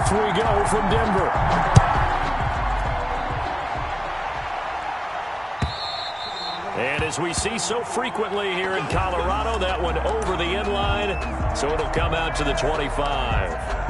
Off we go from Denver. And as we see so frequently here in Colorado, that one over the end line, so it'll come out to the 25.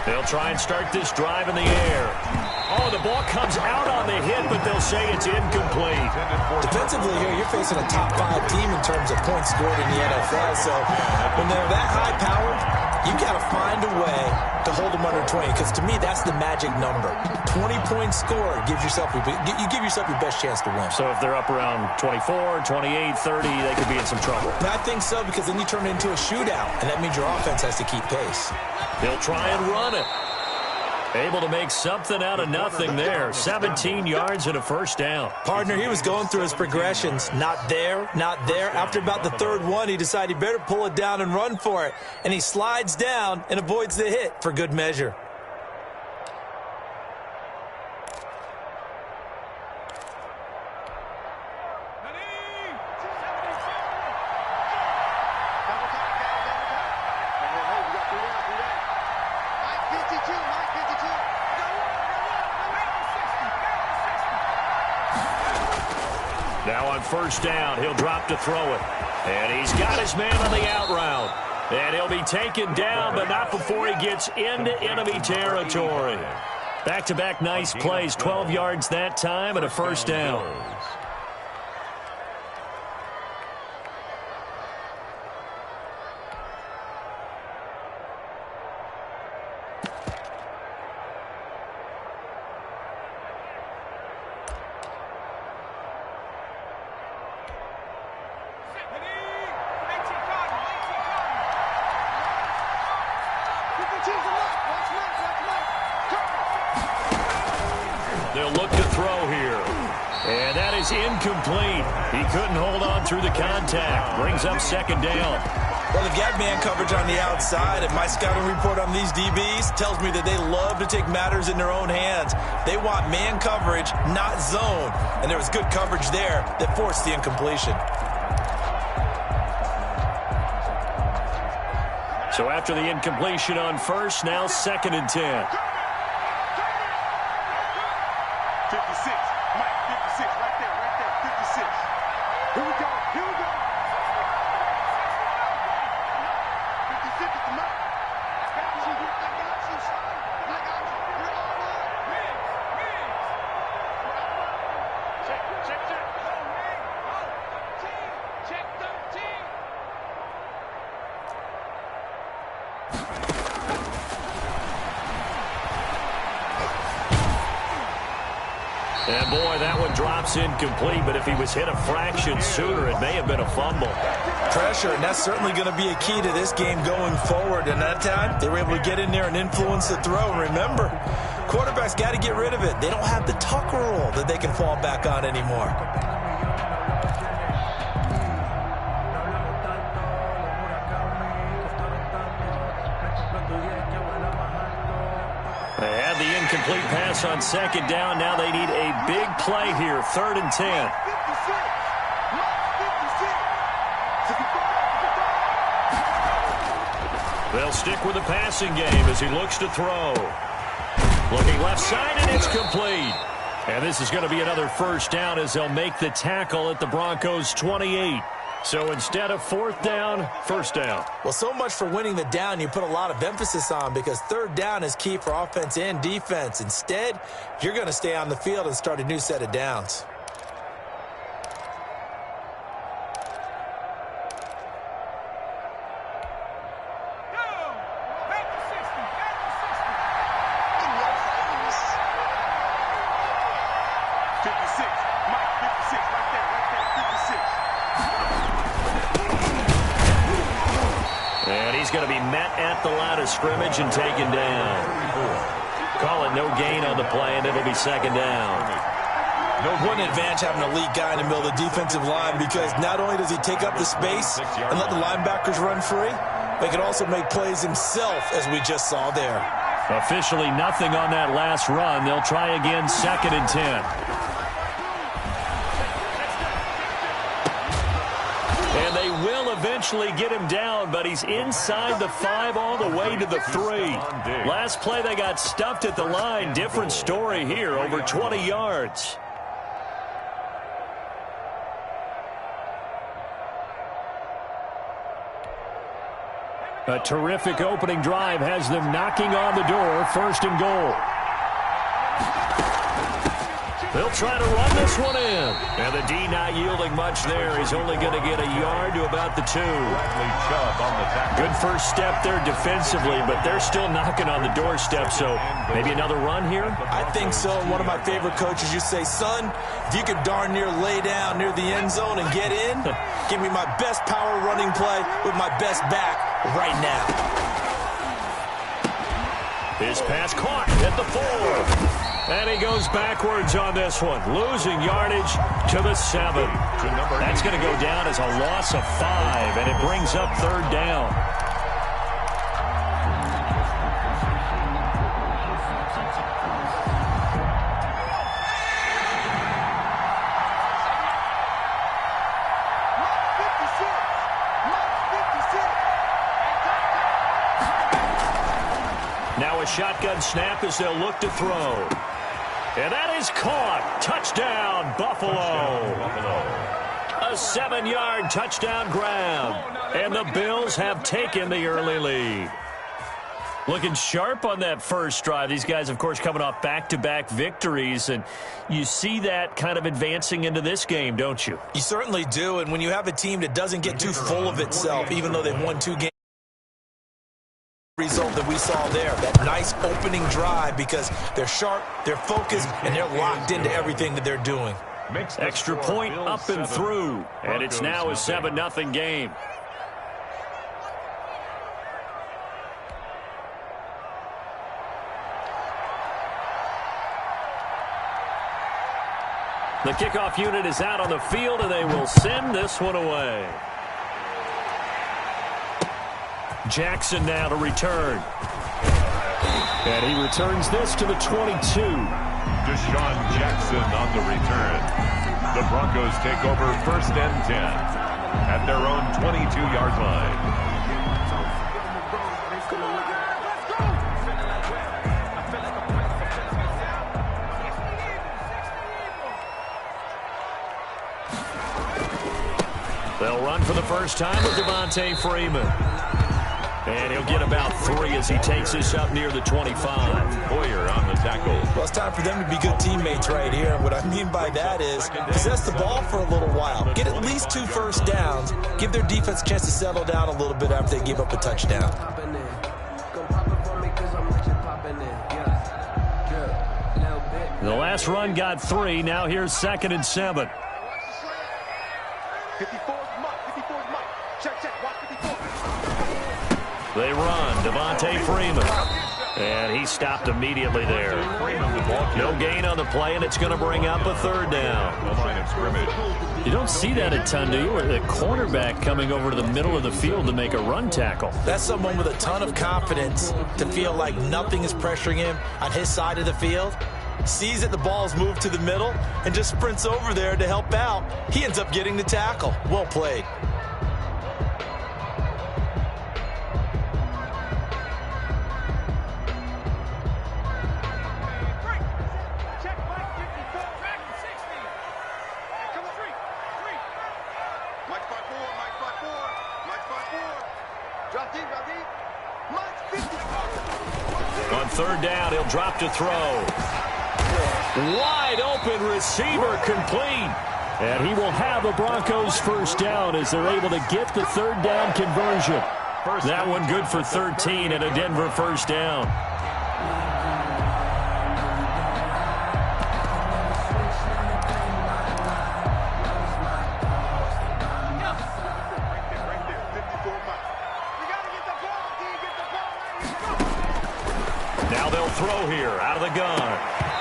They'll try and start this drive in the air. Oh, the ball comes out on the hit, but they'll say it's incomplete. Defensively here, you're facing a top 5 team in terms of points scored in the NFL. So when they're that high-powered, you got to find a way to hold them under 20, because to me, that's the magic number. 20 points scored gives yourself your best chance to win. So if they're up around 24, 28, 30, they could be in some trouble. And I think so, because then you turn it into a shootout, and that means your offense has to keep pace. He'll try and run it. Able to make something out of nothing there. 17 yards and a first down. Partner, he was going through his progressions. Not there, not there. After about the third one, he decided he better pull it down and run for it. And he slides down and avoids the hit for good measure. Now on first down, he'll drop to throw it. And he's got his man on the out route. And he'll be taken down, but not before he gets into enemy territory. Back-to-back nice plays, 12 yards that time and a first down. They'll look to throw here. And that is incomplete. He couldn't hold on through the contact. Brings up second down. Well, they've got man coverage on the outside, and my scouting report on these DBs tells me that they love to take matters in their own hands. They want man coverage, not zone. And there was good coverage there that forced the incompletion. So after the incompletion on first, now second and 10. 56, Mike, 56, right there, 56. Here we go, 56 is the Mike. I got you, son. I got you. We're all right. Check. Check 13. And boy, that one drops incomplete, but if he was hit a fraction sooner, it may have been a fumble. Pressure, and that's certainly going to be a key to this game going forward. And that time, they were able to get in there and influence the throw. And remember, quarterbacks got to get rid of it. They don't have the tuck rule that they can fall back on anymore. They had the incomplete pass on second down. Now they need a big play here, third and 10. They'll stick with the passing game as he looks to throw. Looking left side, and it's complete. And this is going to be another first down as they'll make the tackle at the Broncos' 28. So instead of fourth down, first down. Well, so much for winning the down you put a lot of emphasis on, because third down is key for offense and defense. Instead, you're going to stay on the field and start a new set of downs. Going to be met at the line of scrimmage and taken down. Call it down, no gain on the play, and it'll be second down. What an advantage having an elite guy in the middle of the defensive line, because not only does he take up the space and let the linebackers run free, but he can also make plays himself, as we just saw there. Officially nothing on that last run. They'll try again, 2nd and 10. And they will eventually get him down, but he's inside the 5 all the way to the 3. Last play they got stuffed at the line. Different story here, over 20 yards. A terrific opening drive has them knocking on the door. 1st and goal. They'll try to run this one in. And the D not yielding much there. He's only going to get a yard to about the 2. Good first step there defensively, but they're still knocking on the doorstep, so maybe another run here? I think so. And one of my favorite coaches used to say, son, if you could darn near lay down near the end zone and get in, give me my best power running play with my best back right now. His pass caught at the 4. And he goes backwards on this one, losing yardage to the 7. That's going to go down as a loss of 5, and it brings up 3rd down. Now a shotgun snap as they'll look to throw. And that is caught. Touchdown, Buffalo. A 7-yard touchdown grab. And the Bills have taken the early lead. Looking sharp on that first drive. These guys, of course, coming off back-to-back victories. And you see that kind of advancing into this game, don't you? You certainly do. And when you have a team that doesn't get too full of itself, even though they've won 2 games, result that we saw there, that nice opening drive, because they're sharp, they're focused, and they're locked into everything that they're doing. Extra point up and through, and it's now a 7-0 game. The kickoff unit is out on the field, and they will send this one away. Jackson now to return. And he returns this to the 22. Deshaun Jackson on the return. The Broncos take over 1st and 10 at their own 22-yard line. They'll run for the first time with Devontae Freeman. And he'll get about 3 as he takes this up near the 25. Hoyer on the tackle. Well, it's time for them to be good teammates right here. And what I mean by that is possess the ball for a little while. Get at least 2 first downs. Give their defense a chance to settle down a little bit after they give up a touchdown. The last run got 3. Now here's 2nd and 7. 54's Mike. 54's Mike. Check. Watch 54. They run. Devontae Freeman. And he stopped immediately there. No gain on the play, and it's going to bring up a 3rd down. The line of scrimmage. You don't see that a ton, do you? Where the cornerback coming over to the middle of the field to make a run tackle. That's someone with a ton of confidence to feel like nothing is pressuring him on his side of the field. Sees that the ball's moved to the middle and just sprints over there to help out. He ends up getting the tackle. Well played. On 3rd down, he'll drop to throw. Wide open receiver complete. And he will have the Broncos 1st down as they're able to get the 3rd down conversion. That one good for 13 and a Denver 1st down. throw here out of the gun.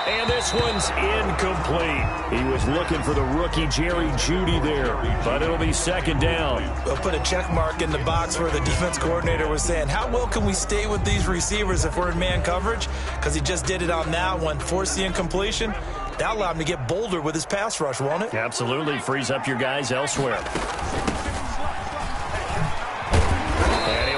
And this one's incomplete. He was looking for the rookie Jerry Jeudy there, but it'll be second down. We'll put a check mark in the box where the defense coordinator was saying, how well can we stay with these receivers if we're in man coverage? Because he just did it on that one. Force the incompletion. That allowed him to get bolder with his pass rush, won't it? Absolutely. Frees up your guys elsewhere.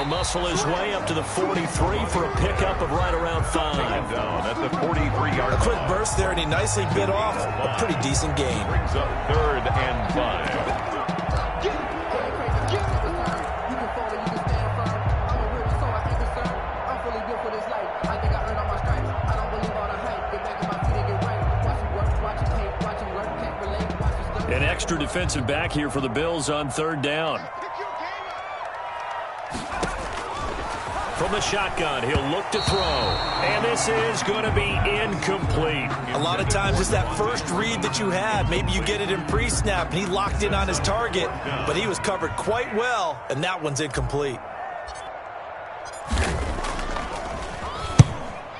Muscle his way up to the 43 for a pickup of right around 5. Down at the 43-yard line. A quick burst there, and he nicely bit off a pretty decent gain. Brings up 3rd and 5. An extra defensive back here for the Bills on 3rd down. From the shotgun, he'll look to throw. And this is going to be incomplete. A lot of times it's that first read that you had. Maybe you get it in pre-snap, and he locked in on his target. But he was covered quite well, and that one's incomplete.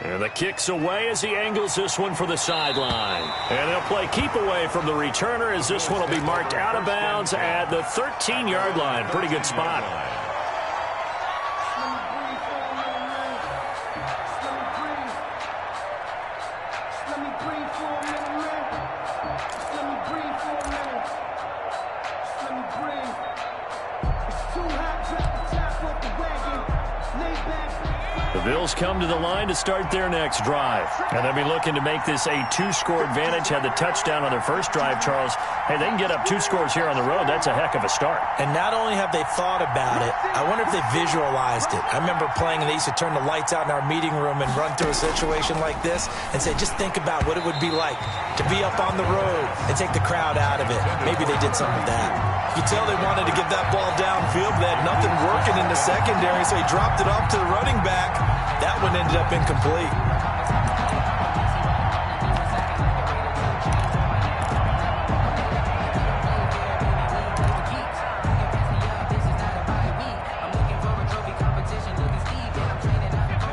And the kick's away as he angles this one for the sideline. And they'll play keep away from the returner as this one will be marked out of bounds at the 13-yard line. Pretty good spot. Bills come to the line to start their next drive. And they'll be looking to make this a 2-score advantage. Had the touchdown on their first drive, Charles. Hey, they can get up 2 scores here on the road. That's a heck of a start. And not only have they thought about it, I wonder if they visualized it. I remember playing, and they used to turn the lights out in our meeting room and run through a situation like this and say, just think about what it would be like to be up on the road and take the crowd out of it. Maybe they did some of that. You can tell they wanted to get that ball downfield, but they had nothing working in the secondary, so he dropped it off to the running back. That one ended up incomplete.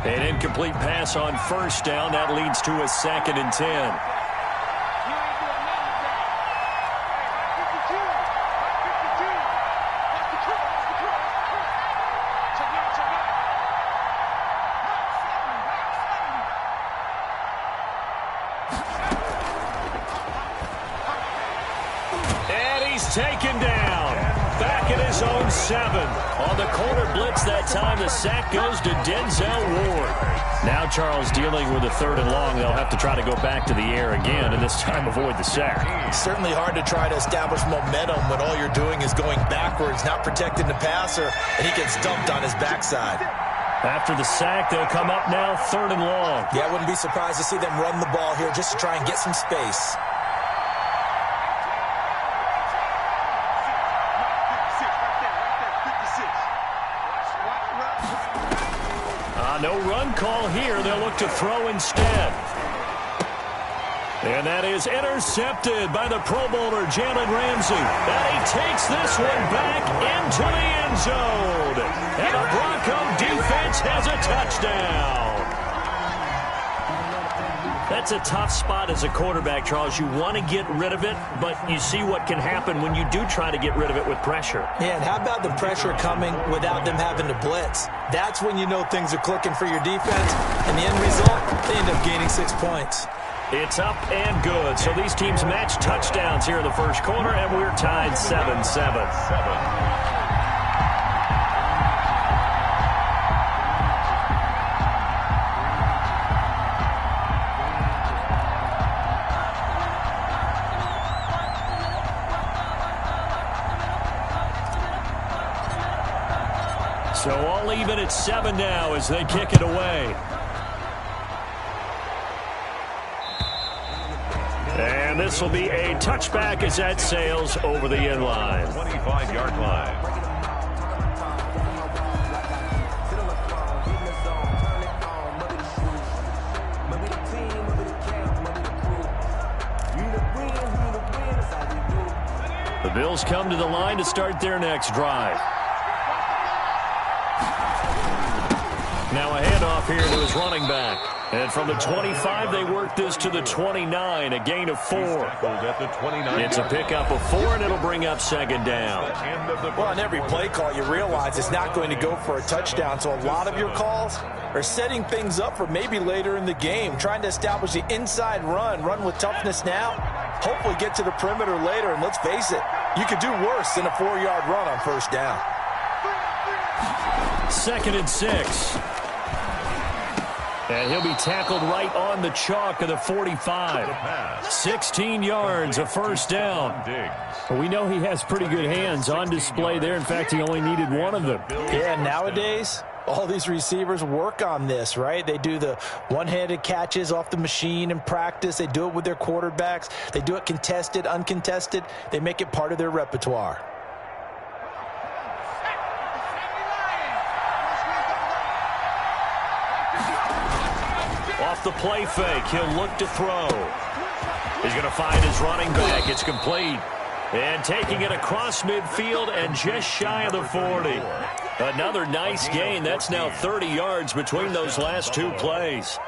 An incomplete pass on 1st down. That leads to a 2nd and 10. Taken down, back at his own 7. On the corner blitz that time, the sack goes to Denzel Ward. Now Charles dealing with a 3rd and long. They'll have to try to go back to the air again, and this time avoid the sack. It's certainly hard to try to establish momentum when all you're doing is going backwards, not protecting the passer, and he gets dumped on his backside. After the sack, they'll come up now 3rd and long. Yeah, I wouldn't be surprised to see them run the ball here just to try and get some space. No run call here. They'll look to throw instead. And that is intercepted by the Pro Bowler, Jalen Ramsey. And he takes this one back into the end zone. And the Bronco defense has a touchdown. That's a tough spot as a quarterback, Charles. You want to get rid of it, but you see what can happen when you do try to get rid of it with pressure. Yeah, and how about the pressure coming without them having to blitz? That's when you know things are clicking for your defense. And the end result, they end up gaining 6 points. It's up and good. So these teams match touchdowns here in the first quarter, and we're tied 7-7. So all even at 7 now as they kick it away. And this will be a touchback as that sails over the end line. 25-yard line. The Bills come to the line to start their next drive. Now a handoff here to his running back. And from the 25, they work this to the 29, a gain of 4. At the 29. It's a pickup of 4, and it'll bring up second down. Well, on every play call, you realize it's not going to go for a touchdown, so a lot of your calls are setting things up for maybe later in the game, trying to establish the inside run with toughness now, hopefully get to the perimeter later, and let's face it, you could do worse than a 4-yard run on first down. 2nd and 6. And he'll be tackled right on the chalk of the 45. 16 yards, a first down. We know he has pretty good hands on display there. In fact, he only needed one of them. Yeah, nowadays, all these receivers work on this, right? They do the one-handed catches off the machine in practice. They do it with their quarterbacks. They do it contested, uncontested. They make it part of their repertoire. Off the play fake, he'll look to throw. He's going to find his running back. It's complete. And taking it across midfield and just shy of the 40. Another nice gain. That's now 30 yards between those last 2 plays.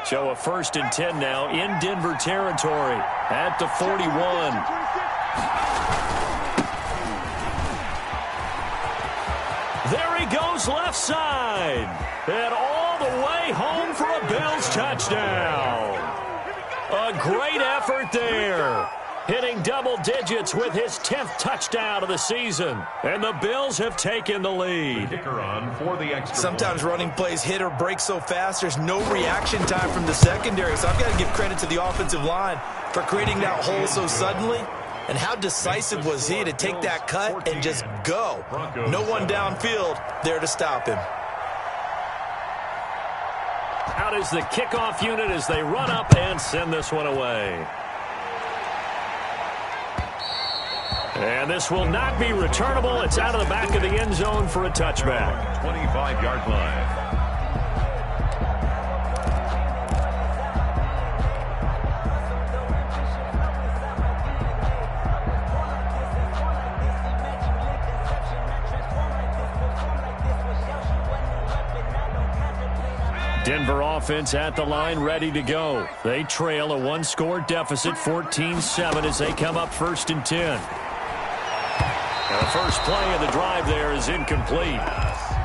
So a 1st and 10 now in Denver territory at the 41. There he goes left side. And all the way home for a Bills touchdown. A great effort there. Hitting double digits with his 10th touchdown of the season. And the Bills have taken the lead. Sometimes running plays hit or break so fast, there's no reaction time from the secondary. So I've got to give credit to the offensive line for creating that hole so suddenly. And how decisive was he to take that cut and just go? No one downfield there to stop him. Out is the kickoff unit as they run up and send this one away. And this will not be returnable. It's out of the back of the end zone for a touchback. 25-yard line. Denver offense at the line, ready to go. They trail a 1-score deficit, 14-7, as they come up 1st and 10. And the first play of the drive there is incomplete.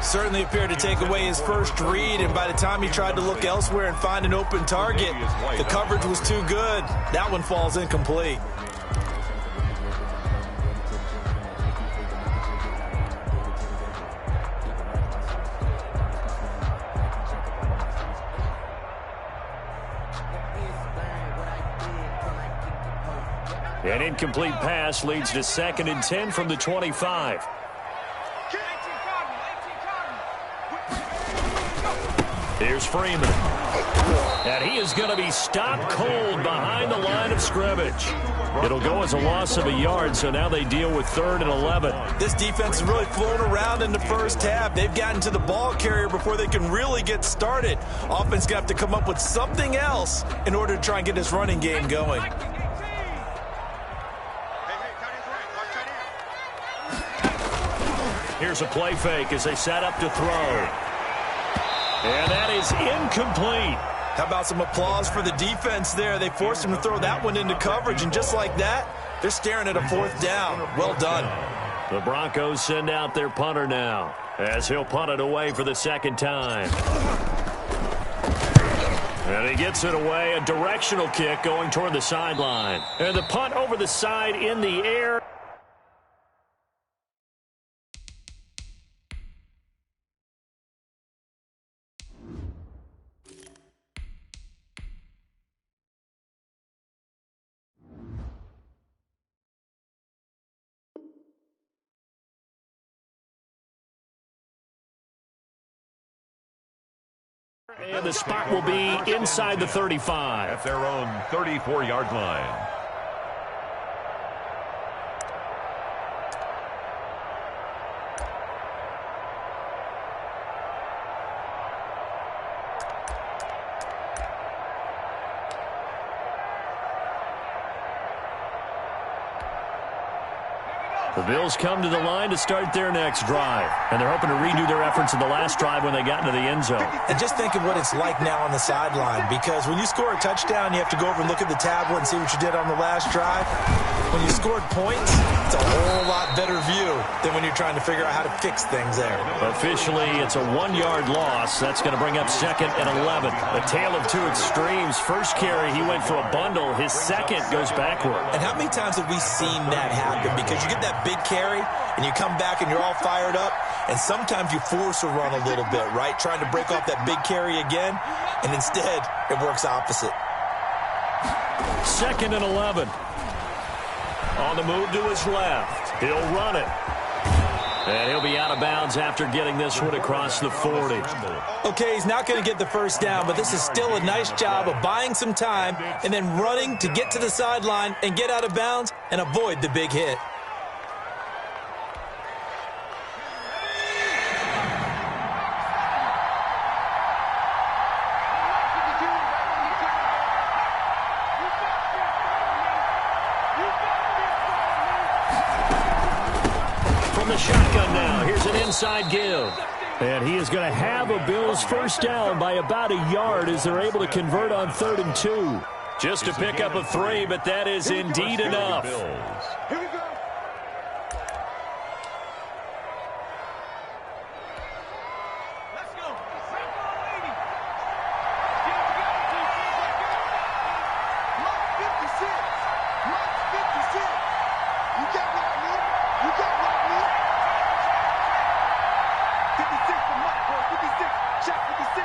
Certainly appeared to take away his first read, and by the time he tried to look elsewhere and find an open target, the coverage was too good. That one falls incomplete. An incomplete pass leads to 2nd and 10 from the 25. Here's Freeman. And he is going to be stopped cold behind the line of scrimmage. It'll go as a loss of a yard, so now they deal with 3rd and 11. This defense has really flown around in the first half. They've gotten to the ball carrier before they can really get started. Offense got to come up with something else in order to try and get this running game going. Here's a play fake as they set up to throw. And that is incomplete. How about some applause for the defense there? They forced him to throw that one into coverage, and just like that, they're staring at a 4th down. Well done. The Broncos send out their punter now as he'll punt it away for the 2nd time. And he gets it away, a directional kick going toward the sideline. And the punt over the side in the air. And the spot will be inside the 35. At their own 34-yard line. The Bills come to the line to start their next drive, and they're hoping to redo their efforts in the last drive when they got into the end zone. And just think of what it's like now on the sideline, because when you score a touchdown, you have to go over and look at the tablet and see what you did on the last drive. When you scored points, it's a whole lot better view than when you're trying to figure out how to fix things there. Officially, it's a 1-yard loss. That's going to bring up 2nd and 11. A tale of two extremes. First carry, he went for a bundle. His second goes backward. And how many times have we seen that happen? Because you get that big carry, and you come back and you're all fired up, and sometimes you force a run a little bit, right? Trying to break off that big carry again, and instead it works opposite. 2nd and 11. On the move to his left. He'll run it. And he'll be out of bounds after getting this one across the 40. Okay, he's not going to get the first down, but this is still a nice job of buying some time and then running to get to the sideline and get out of bounds and avoid the big hit. Shotgun now. Here's an inside give. And he is going to have a Bills first down by about a yard as they're able to convert on 3rd and 2. Just to pick up a 3, but that is indeed enough. Here we go. Let's go. Mark 56. Mark 56. You got what I need. You got what I need. 56 for Mark, boy. 56. Shot 56.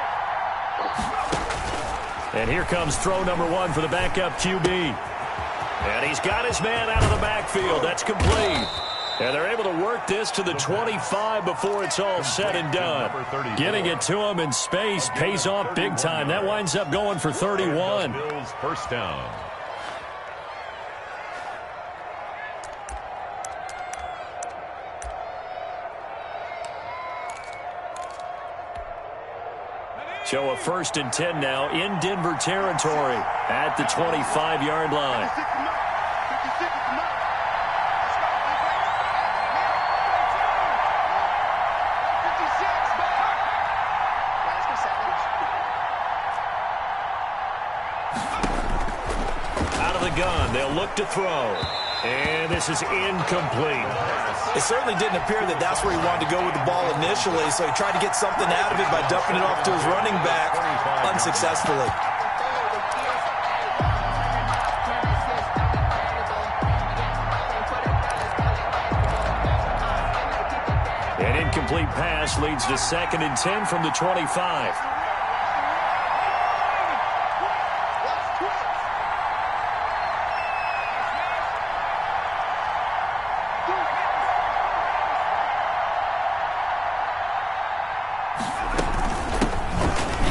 And here comes throw number 1 for the backup QB. And he's got his man out of the backfield. That's complete. And they're able to work this to the 25 before it's all said and done. Getting it to him in space pays off big time. That winds up going for 31. Bills first down. So a 1st and 10 now in Denver territory at the 25-yard line. 56 for Mark. 56 for Mark. Out of the gun, they'll look to throw. And this is incomplete. It certainly didn't appear that that's where he wanted to go with the ball initially, so he tried to get something out of it by dumping it off to his running back unsuccessfully. An incomplete pass leads to 2nd and 10 from the 25.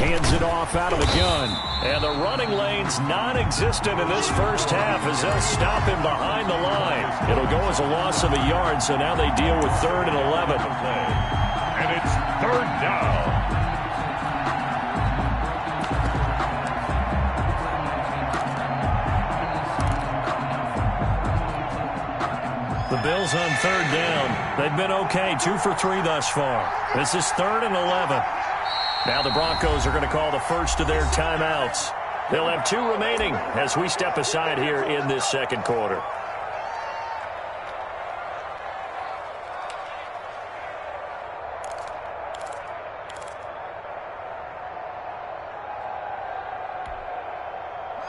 Hands it off out of the gun. And the running lane's non-existent in this first half as they'll stop him behind the line. It'll go as a loss of a yard, so now they deal with 3rd and 11. And it's 3rd down. The Bills on 3rd down. They've been okay, 2 for 3 thus far. This is 3rd and 11. Now the Broncos are going to call the first of their timeouts. They'll have 2 remaining as we step aside here in this second quarter.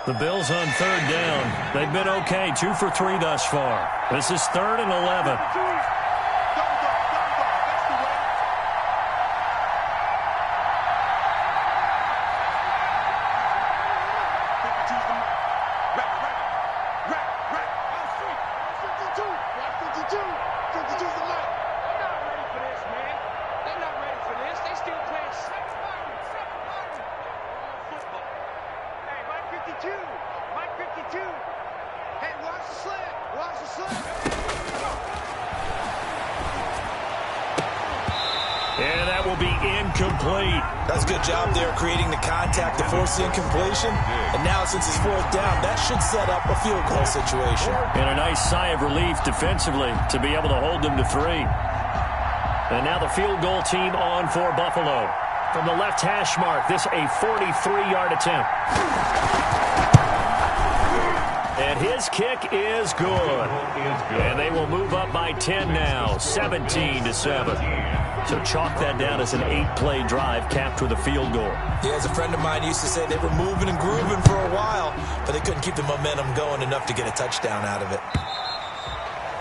The Bills on 3rd down. They've been okay, 2 for 3 thus far. This is 3rd and 11. be incomplete. That's a good job there creating the contact to force the incompletion. And now since it's fourth down, that should set up a field goal situation. And a nice sigh of relief defensively to be able to hold them to 3. And now the field goal team on for Buffalo. From the left hash mark, this a 43-yard attempt. And his kick is good. And they will move up by 10 now, 17-7. So chalk that down as an 8-play drive capped with a field goal. Yeah, as a friend of mine used to say, they were moving and grooving for a while, but they couldn't keep the momentum going enough to get a touchdown out of it.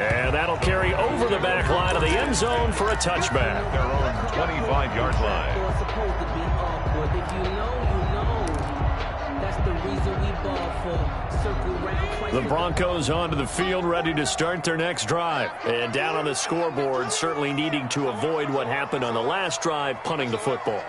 And that'll carry over the back line of the end zone for a touchback. Their own 25-yard line. The Broncos onto the field, ready to start their next drive. And down on the scoreboard, certainly needing to avoid what happened on the last drive, punting the football.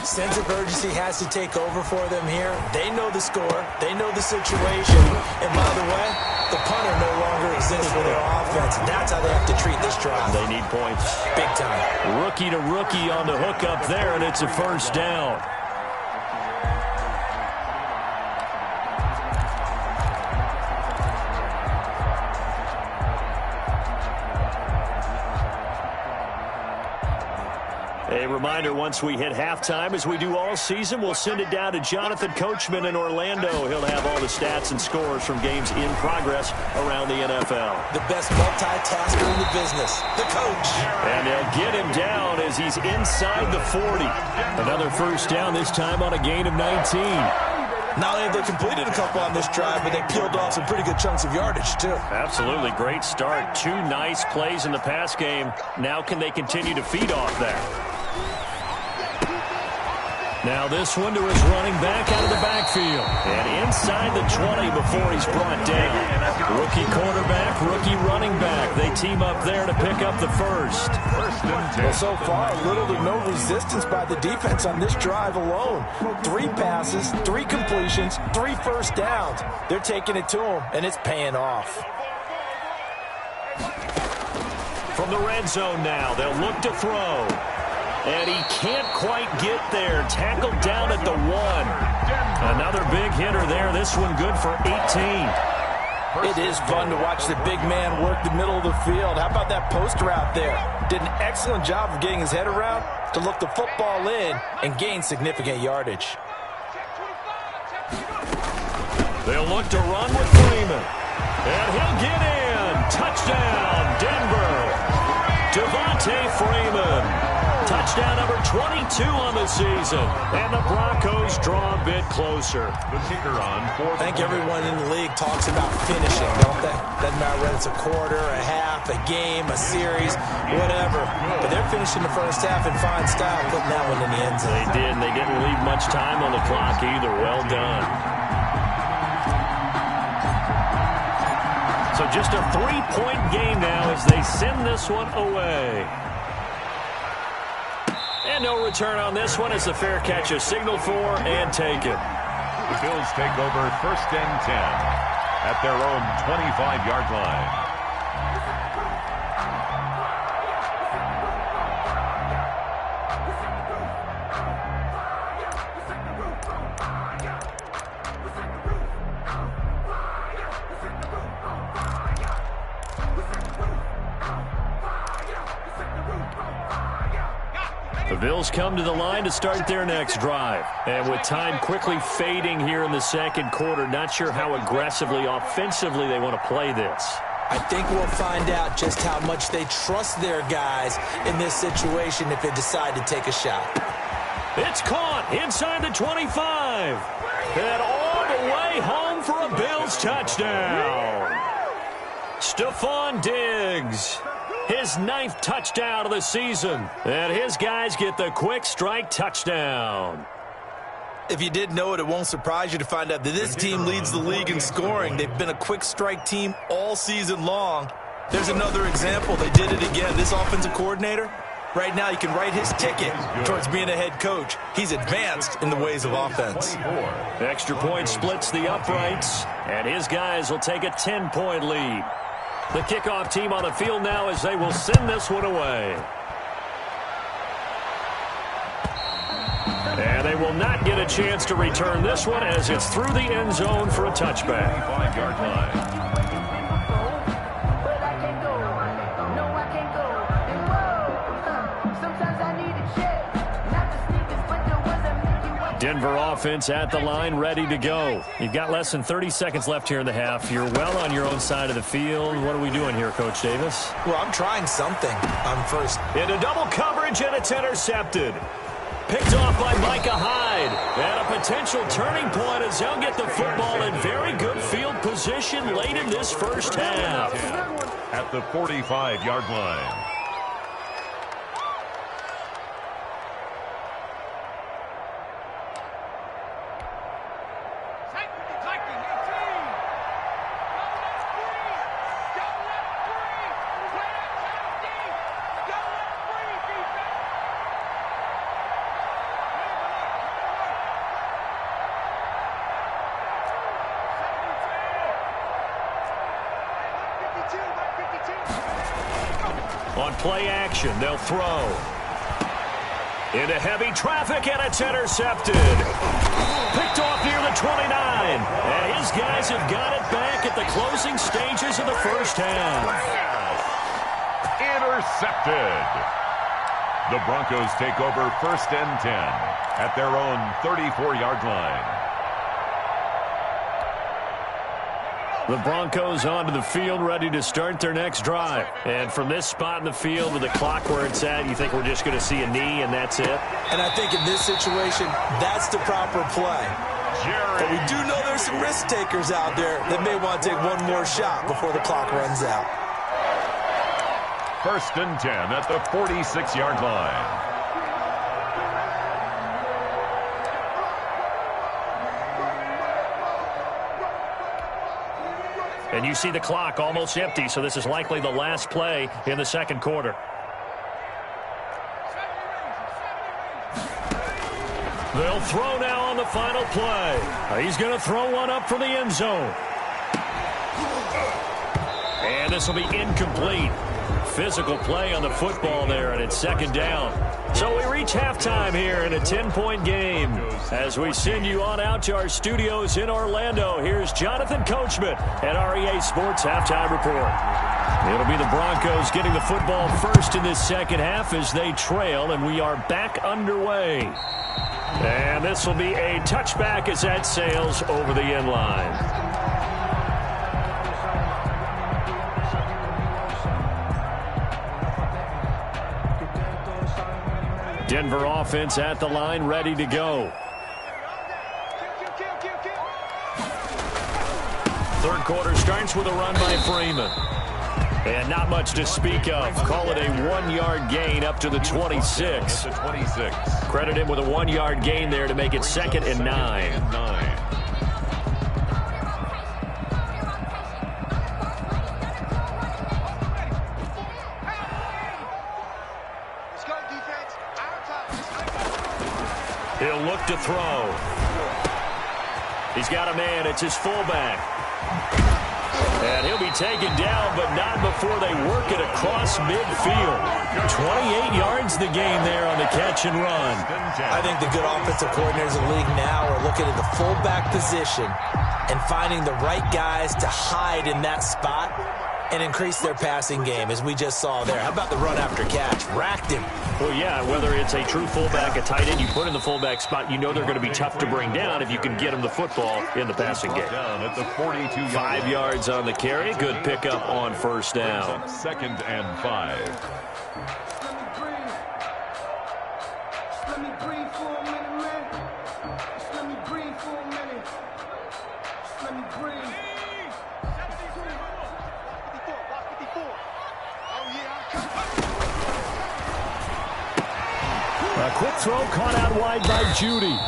Sense of urgency has to take over for them here. They know the score. They know the situation. And by the way, the punter no longer exists for their offense. That's how they have to treat this drive. They need points. Big time. Rookie to rookie on the hook up there, and it's a first down. A reminder, once we hit halftime, as we do all season, we'll send it down to Jonathan Coachman in Orlando. He'll have all the stats and scores from games in progress around the NFL. The best multitasker in the business, the coach. And they'll get him down as he's inside the 40. Another first down, this time on a gain of 19. Not only have they completed a couple on this drive, but they peeled off some pretty good chunks of yardage, too. Absolutely. Great start. 2 nice plays in the pass game. Now can they continue to feed off that? Now this one to his running back out of the backfield. And inside the 20 before he's brought down. Rookie quarterback, rookie running back. They team up there to pick up the first. Well, so far, little to no resistance by the defense on this drive alone. 3 passes, 3 completions, 3 first downs. They're taking it to him, and it's paying off. From the red zone now, they'll look to throw. And he can't quite get there. Tackled down at the 1. Another big hitter there. This one good for 18. It is fun to watch the big man work the middle of the field. How about that post route there? Did an excellent job of getting his head around to look the football in and gain significant yardage. They'll look to run with Freeman. And he'll get in. Touchdown, Denver. Devontae Freeman. Touchdown number 22 on the season. And the Broncos draw a bit closer. The kicker on fourth. I think everyone in the league talks about finishing, don't they? Doesn't matter whether it's a quarter, a half, a game, a series, whatever. But they're finishing the first half in fine style, putting that one in the end zone. They did, and they didn't leave much time on the clock either. Well done. So just a 3-point game now as they send this one away. And no return on this one as the fair catch is signaled for and taken. The Bills take over first and 10 at their own 25-yard line. The Bills come to the line to start their next drive. And with time quickly fading here in the second quarter, not sure how aggressively, offensively they want to play this. I think we'll find out just how much they trust their guys in this situation if they decide to take a shot. It's caught inside the 25. And all the way home for a Bills touchdown. Stephon Diggs. His 9th touchdown of the season. And his guys get the quick strike touchdown. If you didn't know it, it won't surprise you to find out that this team leads the league in scoring. They've been a quick strike team all season long. There's another example. They did it again. This offensive coordinator, right now, you can write his ticket towards being a head coach. He's advanced in the ways of offense. Extra point splits the uprights, and his guys will take a 10-point lead. The kickoff team on the field now as they will send this one away. will not get a chance to return this one as it's through the end zone for a touchback. 5-yard line. Denver offense at the line, ready to go. You've got less than 30 seconds left here in the half. You're well on your own side of the field. What are we doing here, Coach Davis? Well, I'm trying something on first. Into double coverage, and it's intercepted. Picked off by Micah Hyde. And a potential turning point as they'll get the football in very good field position late in this first half. At the 45-yard line. On play action, they'll throw. Into heavy traffic, and it's intercepted. Picked off near the 29. And his guys have got it back at the closing stages of the first half. Intercepted. The Broncos take over 1st and 10 at their own 34-yard line. The Broncos onto the field, ready to start their next drive. And from this spot in the field with the clock where it's at, you think we're just going to see a knee and that's it? And I think in this situation, that's the proper play. But we do know there's some risk takers out there that may want to take one more shot before the clock runs out. 1st and 10 at the 46-yard line. And you see the clock almost empty, so this is likely the last play in the second quarter. They'll throw now on the final play. He's going to throw one up for the end zone. And this will be incomplete. Physical play on the football there, and it's second down. So we reach halftime here in a 10-point game. As we send you on out to our studios in Orlando, here's Jonathan Coachman at REA Sports Halftime Report. It'll be the Broncos getting the football first in this second half as they trail, and we are back underway. And this will be a touchback as that sails over the end line. Denver offense at the line, ready to go. Third quarter starts with a run by Freeman. And not much to speak of. Call it a 1-yard gain up to the 26. Credit him with a 1-yard gain there to make it 2nd and 9. He'll look to throw. He's got a man. It's his fullback. And he'll be taken down, but not before they work it across midfield. 28 yards the gain there on the catch and run. I think the good offensive coordinators in the league now are looking at the fullback position and finding the right guys to hide in that spot and increase their passing game, as we just saw there. How about the run after catch? Racked him. Well, yeah, whether it's a true fullback, a tight end, you put in the fullback spot, you know they're going to be tough to bring down if you can get them the football in the passing game. Down at the 42-yard 5 yards on the carry. Good pickup on first down. 2nd and 5. A quick throw caught out wide by Judy.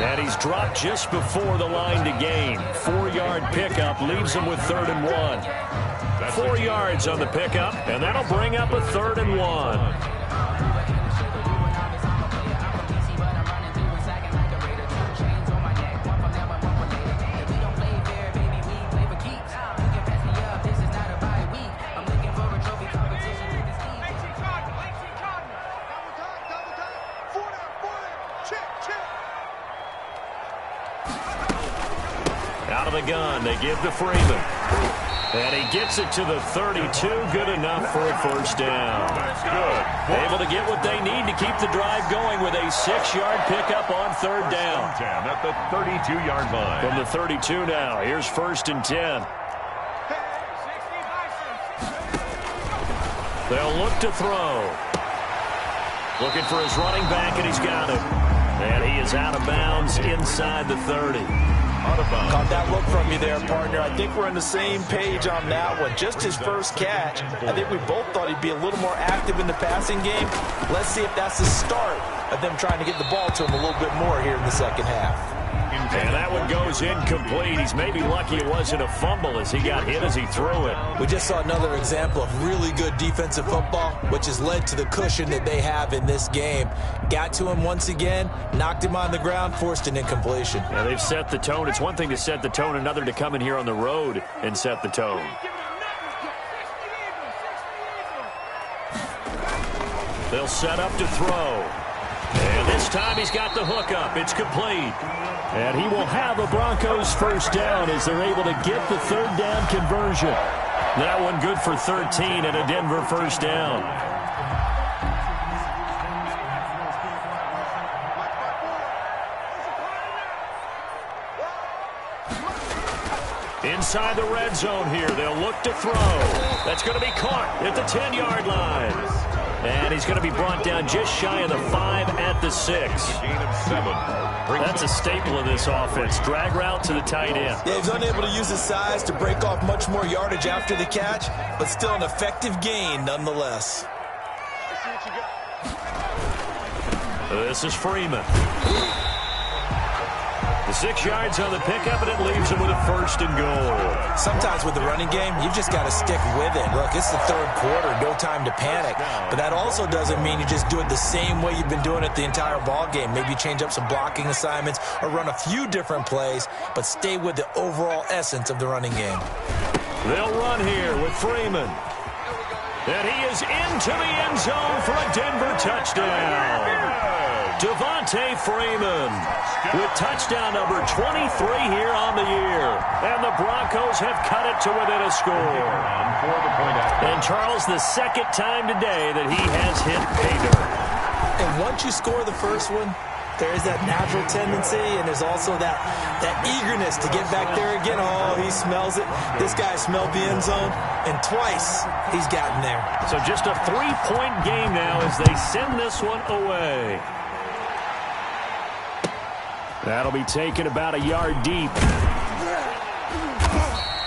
And he's dropped just before the line to gain. 4-yard pickup leaves him with 3rd and 1. 4 yards on the pickup, and that'll bring up a 3rd and 1. the gun. They give to Freeman. And he gets it to the 32. Good enough for a first down. That's good. Able to get what they need to keep the drive going with a 6-yard pickup on third down. 10 at the 32-yard line. From the 32 now, here's 1st and 10. They'll look to throw. Looking for his running back, and he's got him. And he is out of bounds inside the 30. Caught that look from you there, partner. I think we're on the same page on that one. Just his first catch. I think we both thought he'd be a little more active in the passing game. Let's see if that's the start of them trying to get the ball to him a little bit more here in the second half. And that one goes incomplete. He's maybe lucky it wasn't a fumble as he got hit as he threw it. We just saw another example of really good defensive football, which has led to the cushion that they have in this game. Got to him once again, knocked him on the ground, forced an incompletion. Yeah, they've set the tone. It's one thing to set the tone, another to come in here on the road and set the tone. They'll set up to throw. And this time he's got the hook up. It's complete. And he will have a Broncos first down as they're able to get the third down conversion. That one good for 13 and a Denver first down. Inside the red zone here, they'll look to throw. That's going to be caught at the 10-yard line. And he's going to be brought down just shy of the 5 at the 6. Gain of 7. That's a staple of this offense. Drag route to the tight end. Yeah, he's unable to use his size to break off much more yardage after the catch, but still an effective gain nonetheless. This is Freeman. The 6 yards on the pickup, and it leaves him with a first and goal. Sometimes with the running game, you've just got to stick with it. Look, it's the third quarter, no time to panic. But that also doesn't mean you just do it the same way you've been doing it the entire ball game. Maybe change up some blocking assignments or run a few different plays, but stay with the overall essence of the running game. They'll run here with Freeman. And he is into the end zone for a Denver touchdown. Devontae Freeman with touchdown number 23 here on the year. And the Broncos have cut it to within a score. And Charles, the second time today that he has hit pay dirt. And once you score the first one, there is that natural tendency, and there's also that eagerness to get back there again. Oh, he smells it. This guy smelled the end zone, and twice he's gotten there. So just a 3-point game now as they send this one away. That'll be taken about a yard deep.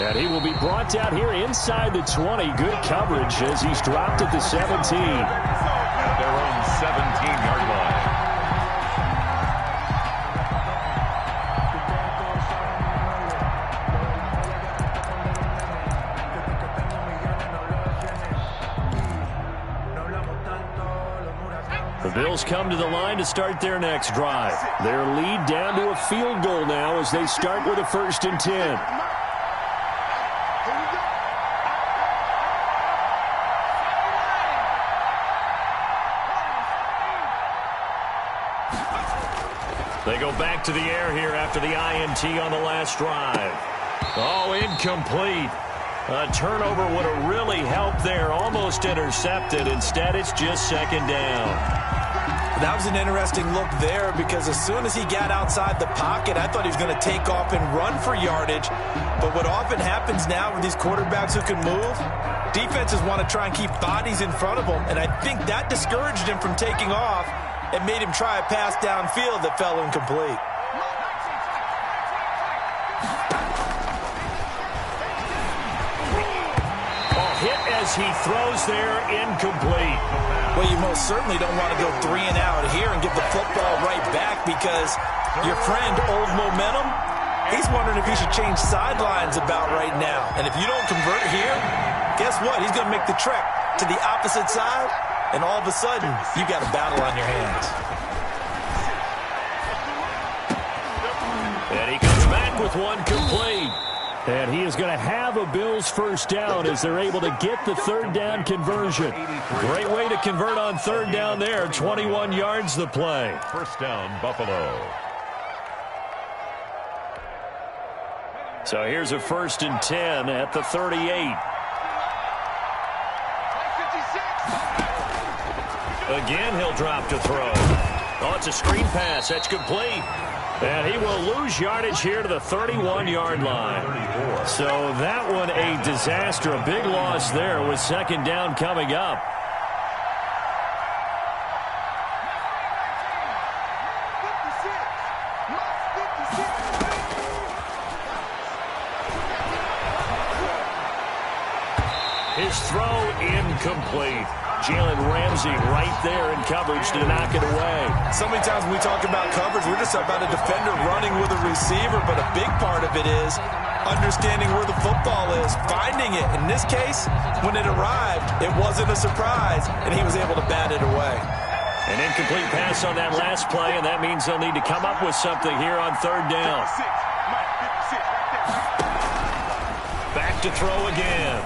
And he will be brought down here inside the 20. Good coverage as he's dropped at the 17. At their own 17-yard line. The Bills come to the line to start their next drive. Their lead down to a field goal now as they start with a 1st and 10. They go back to the air here after the INT on the last drive. Oh, incomplete. A turnover would have really helped there. Almost intercepted. Instead, it's just second down. That was an interesting look there because as soon as he got outside the pocket, I thought he was going to take off and run for yardage. But what often happens now with these quarterbacks who can move, defenses want to try and keep bodies in front of them. And I think that discouraged him from taking off and made him try a pass downfield that fell incomplete. As he throws there, incomplete. Well, you most certainly don't want to go 3 and out here and give the football right back because your friend, Old Momentum, he's wondering if he should change sidelines about right now. And if you don't convert here, guess what? He's going to make the trek to the opposite side, and all of a sudden, you got a battle on your hands. And he comes back with one complete. And he is going to have a Bills first down as they're able to get the third down conversion. Great way to convert on third down there. 21 yards the play. First down, Buffalo. So here's a 1st and 10 at the 38. Again, he'll drop to throw. Oh, it's a screen pass. That's complete. And he will lose yardage here to the 31-yard line. So that one a disaster. A big loss there with 2nd down coming up. His throw incomplete. Jalen Ramsey right there in coverage to knock it away. So many times when we talk about coverage, we're just about a defender running with a receiver, but a big part of it is understanding where the football is, finding it. In this case, when it arrived, it wasn't a surprise, and he was able to bat it away. An incomplete pass on that last play, and that means they'll need to come up with something here on 3rd down. Back to throw again.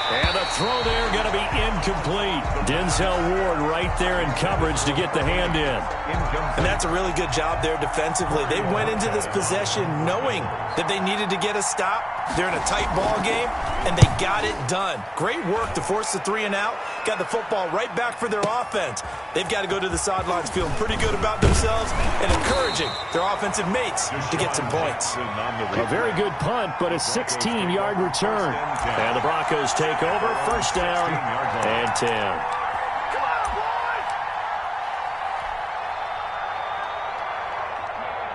And the throw there going to be incomplete. Denzel Ward right there in coverage to get the hand in. And that's a really good job there defensively. They went into this possession knowing that they needed to get a stop. They're in a tight ball game, and they got it done. Great work to force the 3 and out. Got the football right back for their offense. They've got to go to the sidelines feeling pretty good about themselves and encouraging their offensive mates to get some points. A very good punt, but a 16-yard return. And the Broncos take over, 1st down and 10.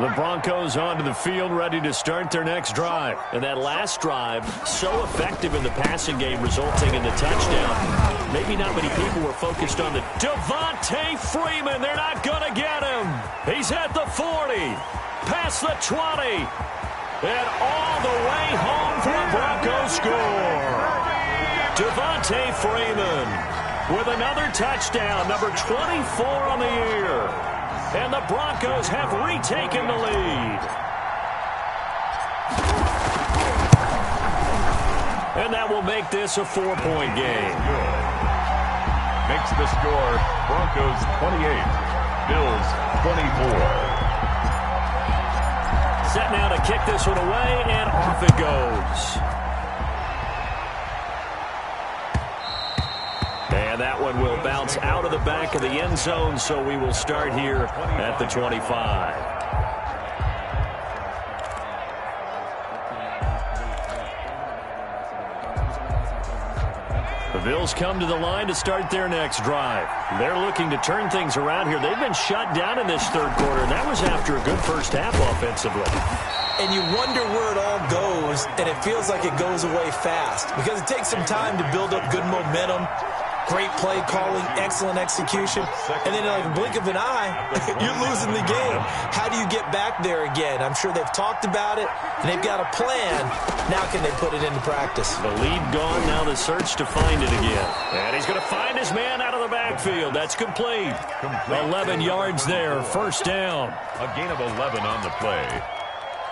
The Broncos onto the field, ready to start their next drive. And that last drive, so effective in the passing game, resulting in the touchdown. Maybe not many people were focused on the Devontae Freeman. They're not going to get him. He's at the 40, past the 20, and all the way home for a Broncos score. Devontae Freeman with another touchdown, number 24 on the year. And the Broncos have retaken the lead. And that will make this a 4-point game. Makes the score Broncos 28, Bills 24. Set now to kick this one away, and off it goes. And that one will bounce out of the back of the end zone, so we will start here at the 25. The Bills come to the line to start their next drive. They're looking to turn things around here. They've been shut down in this 3rd quarter, and that was after a good first half offensively. And you wonder where it all goes, and it feels like it goes away fast because it takes some time to build up good momentum. Great play calling, excellent execution, and then in like a blink of an eye, you're losing the game. How do you get back there again? I'm sure they've talked about it, and they've got a plan. Now can they put it into practice? The lead gone, now the search to find it again. And he's going to find his man out of the backfield. That's complete. 11 yards there, 1st down. A gain of 11 on the play.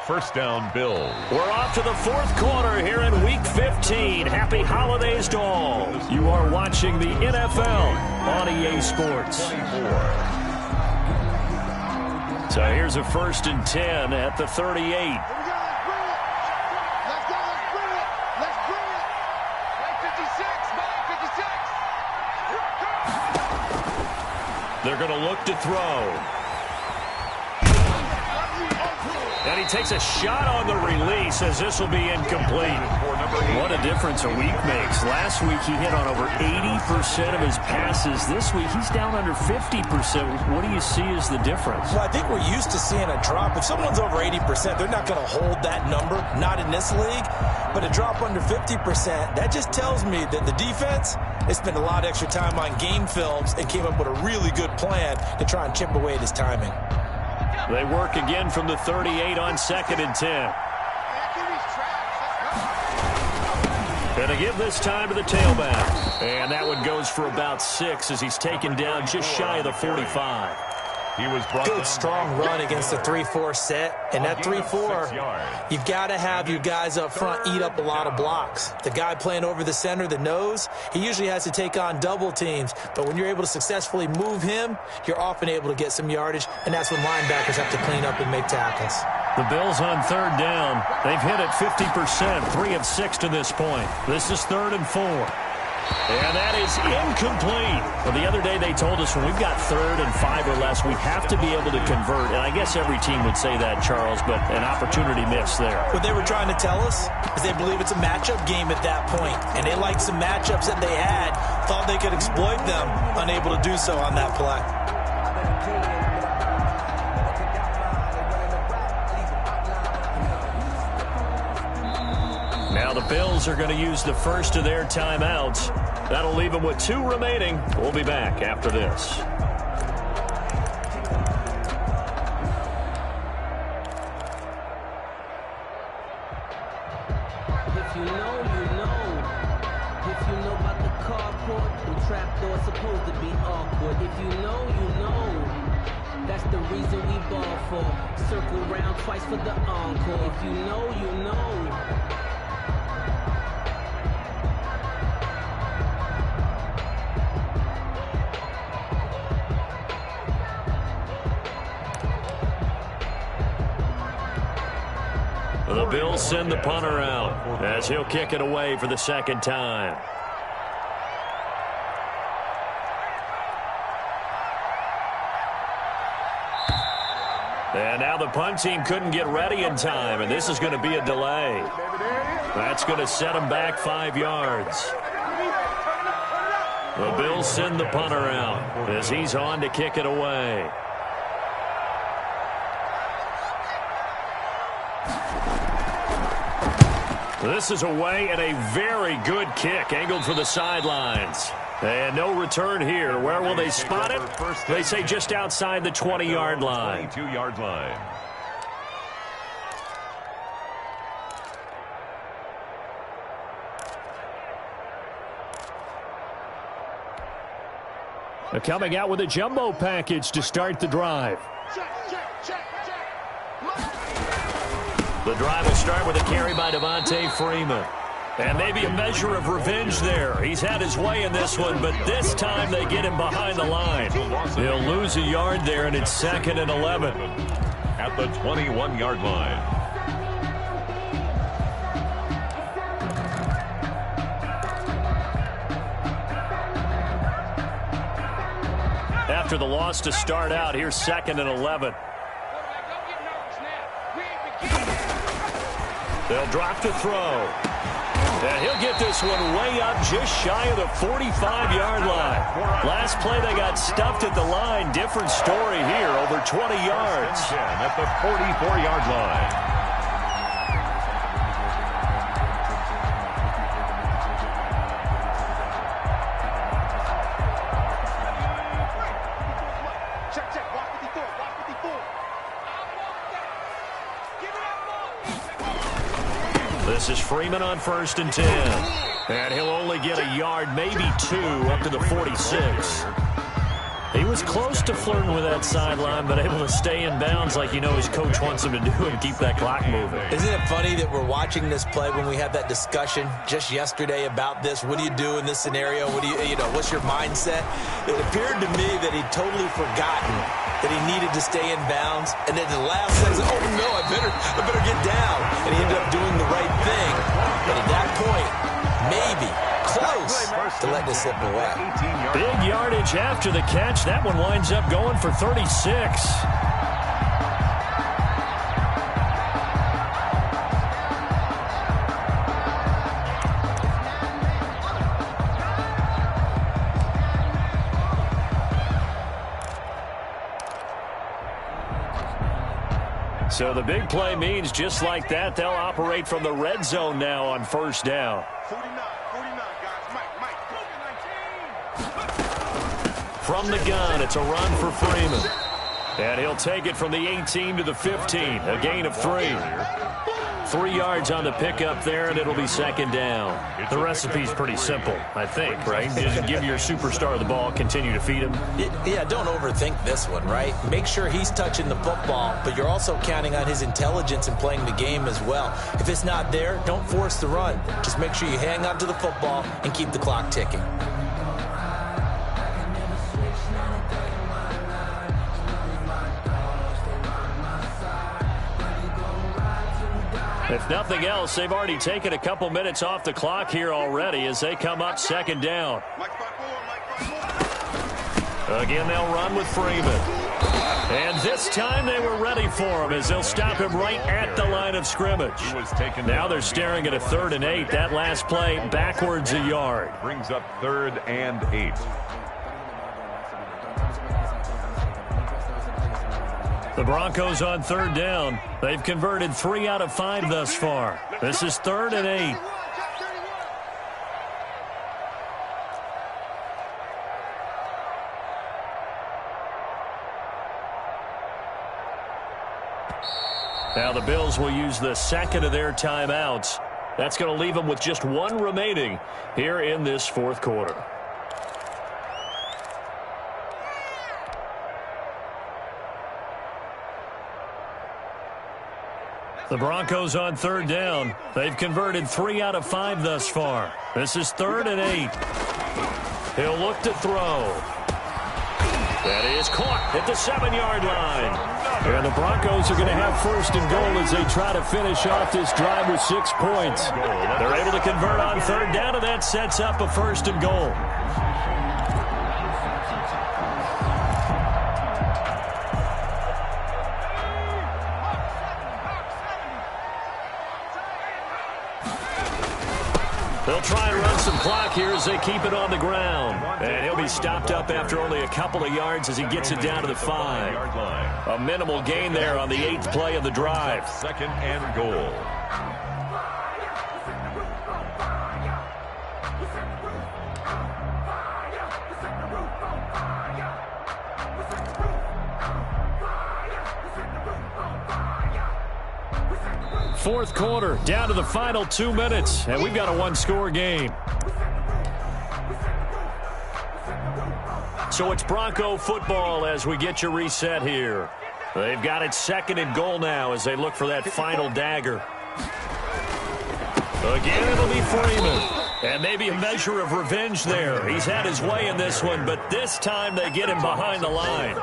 1st down, Bills. We're off to the 4th quarter here in Week 15. Happy holidays to all. You are watching the NFL on EA Sports. 24. So here's a 1st and 10 at the 38. Let's go, let's bring it. Let's bring it. Play 56, 56. They're going to look to throw. And he takes a shot on the release as this will be incomplete. What a difference a week makes. Last week he hit on over 80% of his passes. This week he's down under 50%. What do you see as the difference? Well, I think we're used to seeing a drop. If someone's over 80%, they're not going to hold that number, not in this league. But a drop under 50%, that just tells me that the defense, they spent a lot of extra time on game films and came up with a really good plan to try and chip away at his timing. They work again from the 38 on 2nd and 10. And they give this time to the tailback. And that one goes for about 6 as he's taken down just shy of the 45. He was brought Good, down. strong run against the 3-4 set. And that 3-4, you've got to have your guys up front eat up a lot of blocks. The guy playing over the center, the nose, he usually has to take on double teams. But when you're able to successfully move him, you're often able to get some yardage. And that's when linebackers have to clean up and make tackles. The Bills on third down. They've hit it 50%, 3 of 6 to this point. This is 3rd and 4. And that is incomplete. Well, the other day they told us when we've got 3rd and 5 or less, we have to be able to convert. And I guess every team would say that, Charles, but an opportunity missed there. What they were trying to tell us is they believe it's a matchup game at that point. And they liked some matchups that they had, thought they could exploit them, unable to do so on that play. Now the Bills are going to use the first of their timeouts. That'll leave them with 2 remaining. We'll be back after this. If you know, you know. If you know about the carport, the trapdoor's supposed to be awkward. If you know, you know. That's the reason we ball for. Circle round twice for the encore. If you know, you know. The Bills send the punter out as he'll kick it away for the second time. And now the punt team couldn't get ready in time, and this is going to be a delay. That's going to set them back 5 yards. The Bills send the punter out as he's on to kick it away. This is away and a very good kick angled for the sidelines. And no return here. Where will they spot it? They say just outside the 20-yard line. 22-yard line. They're coming out with a jumbo package to start the drive. The drive will start with a carry by Devontae Freeman. And maybe a measure of revenge there. He's had his way in this one, but this time they get him behind the line. He'll lose a yard there, and it's 2nd and 11. At the 21-yard line. After the loss to start out, here's 2nd and 11. They'll drop to throw. And he'll get this one way up just shy of the 45-yard line. Last play they got stuffed at the line. Different story here, over 20 yards. At the 44-yard line. This is Freeman on 1st and 10. And he'll only get a yard, maybe 2, up to the 46. He was close to flirting with that sideline, but able to stay in bounds like you know his coach wants him to do and keep that clock moving. Isn't it funny that we're watching this play when we had that discussion just yesterday about this? What do you do in this scenario? What do you know, what's your mindset? It appeared to me that he'd totally forgotten that he needed to stay in bounds, and then the last second, oh no, I better get down. And he ended up doing the right thing. But at that point, maybe close to letting it slip away. Big yardage after the catch. That one winds up going for 36. So the big play means just like that, they'll operate from the red zone now on 1st down. 49, guys. Mike. From the gun, it's a run for Freeman. And he'll take it from the 18 to the 15, a gain of 3. 3 yards on the pickup there, and it'll be 2nd down. The recipe's pretty simple, I think, right? Just give your superstar the ball, continue to feed him. Yeah, don't overthink this one, right? Make sure he's touching the football, but you're also counting on his intelligence in playing the game as well. If it's not there, don't force the run. Just make sure you hang on to the football and keep the clock ticking. If nothing else, they've already taken a couple minutes off the clock here already as they come up second down. Again, they'll run with Freeman. And this time they were ready for him as they'll stop him right at the line of scrimmage. Now they're staring at a 3rd and 8. That last play backwards a yard. Brings up 3rd and 8. The Broncos on 3rd down. They've converted 3 out of 5 thus far. This is 3rd and 8. Now the Bills will use the second of their timeouts. That's going to leave them with just 1 remaining here in this 4th quarter. The Broncos on 3rd down. They've converted 3 out of 5 thus far. This is 3rd and 8. He'll look to throw. That is caught at the 7-yard line. And the Broncos are going to have 1st and goal as they try to finish off this drive with 6 points. They're able to convert on 3rd down, and that sets up a 1st and goal. They'll try and run some clock here as they keep it on the ground. And he'll be stopped up after only a couple of yards as he gets it down to the 5. A minimal gain there on the 8th play of the drive. 2nd and goal. Fourth quarter, down to the final 2 minutes, and we've got a 1-score game. So it's Bronco football as we get you reset here. They've got it 2nd and goal now as they look for that final dagger. Again, it'll be Freeman. And maybe a measure of revenge there. He's had his way in this one, but this time they get him behind the line.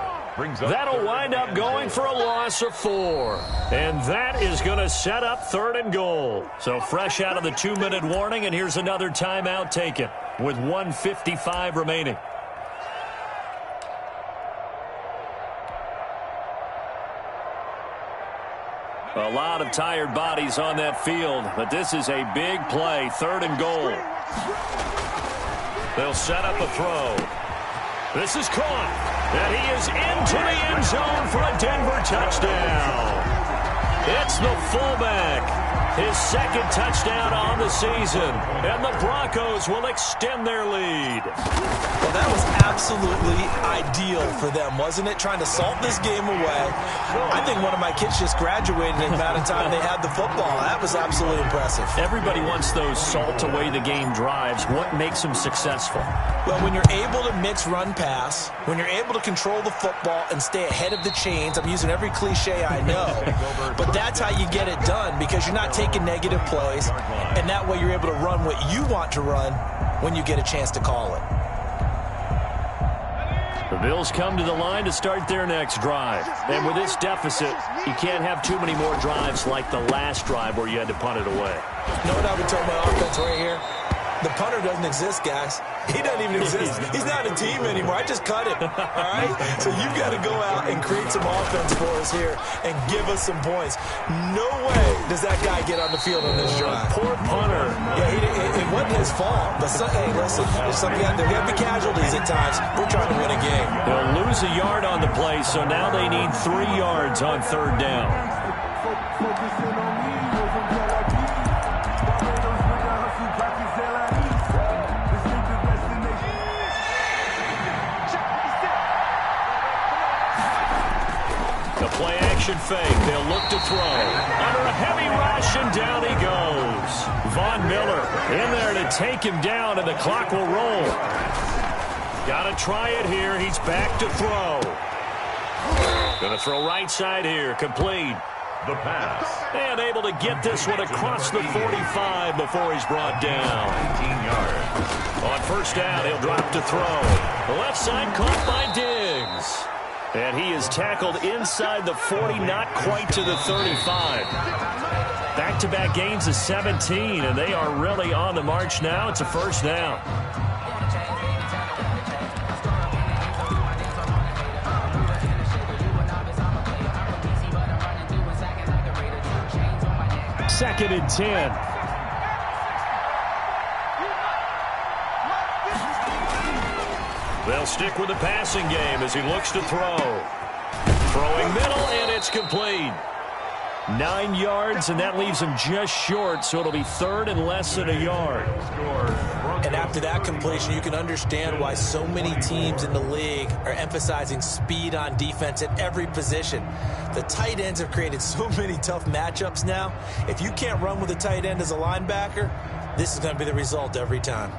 That'll wind up going for a loss of 4. And that is going to set up 3rd and goal. So fresh out of the 2-minute warning, and here's another timeout taken with 1:55 remaining. A lot of tired bodies on that field, but this is a big play, 3rd and goal. They'll set up a throw. This is caught. And he is into the end zone for a Denver touchdown. It's the fullback. His 2nd touchdown on the season. And the Broncos will extend their lead. Well, that was absolutely ideal for them, wasn't it? Trying to salt this game away. I think one of my kids just graduated in the amount of time they had the football. That was absolutely impressive. Everybody wants those salt away the game drives. What makes them successful? Well, when you're able to mix run-pass, when you're able to control the football and stay ahead of the chains, I'm using every cliche I know, but that's how you get it done because you're not taking negative plays, and that way you're able to run what you want to run when you get a chance to call it. The Bills come to the line to start their next drive. And with this deficit, you can't have too many more drives like the last drive where you had to punt it away. You know what I would tell my offense right here? The punter doesn't exist, guys. He doesn't even exist. He's not a team anymore. I just cut him. All right? So you've got to go out and create some offense for us here and give us some points. No way does that guy get on the field on this drive. Poor punter. Yeah, it wasn't his fault. But, hey, listen, there have been casualties at times. We're trying to win a game. They'll lose a yard on the play, so now they need 3 yards on 3rd down. Play action fake. They'll look to throw. Under a heavy rush, and down he goes. Von Miller in there to take him down, and the clock will roll. Got to try it here. He's back to throw. Going to throw right side here. Complete. The pass. And able to get this one across the 45 before he's brought down. 19 yards. On 1st down, he'll drop to throw. The left side caught by Diggs. And he is tackled inside the 40, not quite to the 35. Back-to-back gains of 17, and they are really on the march now. It's a first down. Second and 10. They'll stick with the passing game as he looks to throw. Throwing middle, and it's complete. 9 yards, and that leaves him just short, so it'll be third and less than a yard. And after that completion, you can understand why so many teams in the league are emphasizing speed on defense at every position. The tight ends have created so many tough matchups now. If you can't run with a tight end as a linebacker, this is going to be the result every time.